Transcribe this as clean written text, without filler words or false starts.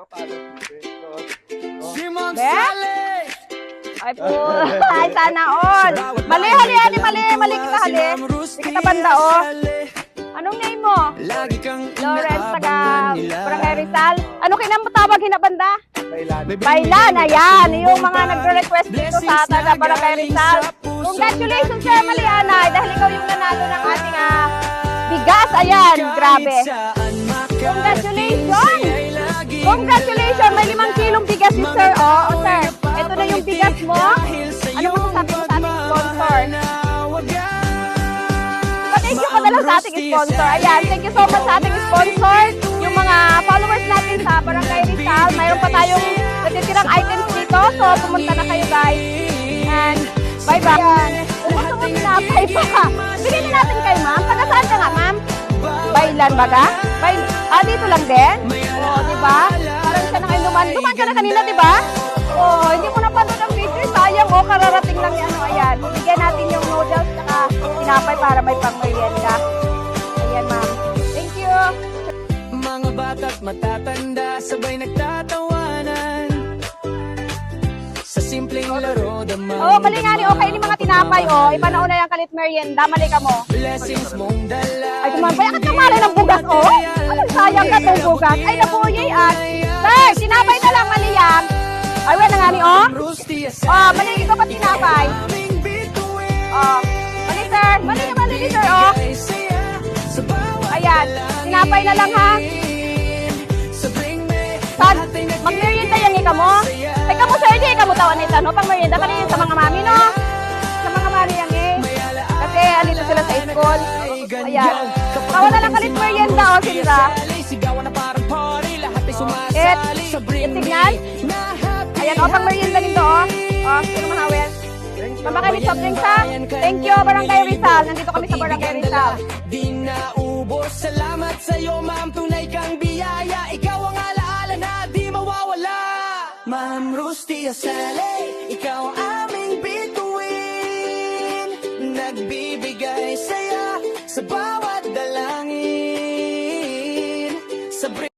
Be? Ay po, ay sana all. Mali, hali, mali kita hali. Hindi kita banda, oh. Anong name mo? Lawrence, taga Barangay Rizal. Ano kinatawag hinabanda? Bailan, ayan. Yung mga nagre-request dito sa taga Barangay Rizal. Congratulations, Sir Maliana. Dahil ikaw yung nanalo ng ating bigas. Ayan, grabe. Congratulations! Congratulations! May 5 kilong bigas si Sir. Oh, Sir. Ito na yung bigas mo. Ano masasabi mo sa ating sponsor? Thank you ka na lang sa ating sponsor. Ayan, thank you so much sa ating sponsor. Yung mga followers natin sa Barangay Rizal, mayroon pa tayong natitirang items dito. So, pumunta na kayo, guys. And, bye-bye. Ayan. Kung gusto mo pinapay pa, bigyan na natin kay ma'am. Taga saan ka nga, ma'am? Bailan baga? Dito lang din? Oo, diba? Parang siya nang inuman. Duman ka na kanina, diba? Oo, hindi mo napanood ang video. Sayang, oh, kararating lang yan. Ayan, bigyan natin yung noodles at tinapay para may pang-merienda. Ayan, ma'am. Thank you. Mga bata't matatanda, sabay nagtatawanan sa simpleng laro damang. Oo, mali nga ni okay ni mga tinapay, oh. Ipanaon na yung kalit merienda. Mali ka mo. Blessings mong dala. Ay, kumambay. Akit ka mali ng bugas, oh. Ay, sayang ka itong bugas. Ay, nabuhay at. Sir, tinapay na lang, mali yan. Ay, wala na nga ni, oh. Oh, mali ito pa tinapay. Oh, mali, sir. Mali ni sir, oh. Ayan, tinapay na lang, ha. Sad, mag-merienda yan, ika mo. Ika mo, sir, di ika mo tawan nito, no? Pang-merienda ka rin sa mga mami, no? Sa mga mami yan, eh. Kasi, alito sila sa school. Ayan. Kawan na lang kalit merienda, oh, sila. Tignan. Ayan, o, pang-merienda nito, oh. Oh, sino mahawin? Mamakay soft drinks, ha? Thank you, Barangay Rizal. Nandito kami sa Barangay Rizal. Di naubos. Salamat sa'yo, ma'am. Tunay kang biyaya. Ikaw ang alaala na di mawawala. Ma'am Rusty Asale, ikaw ang aming bituin. Nagbibigay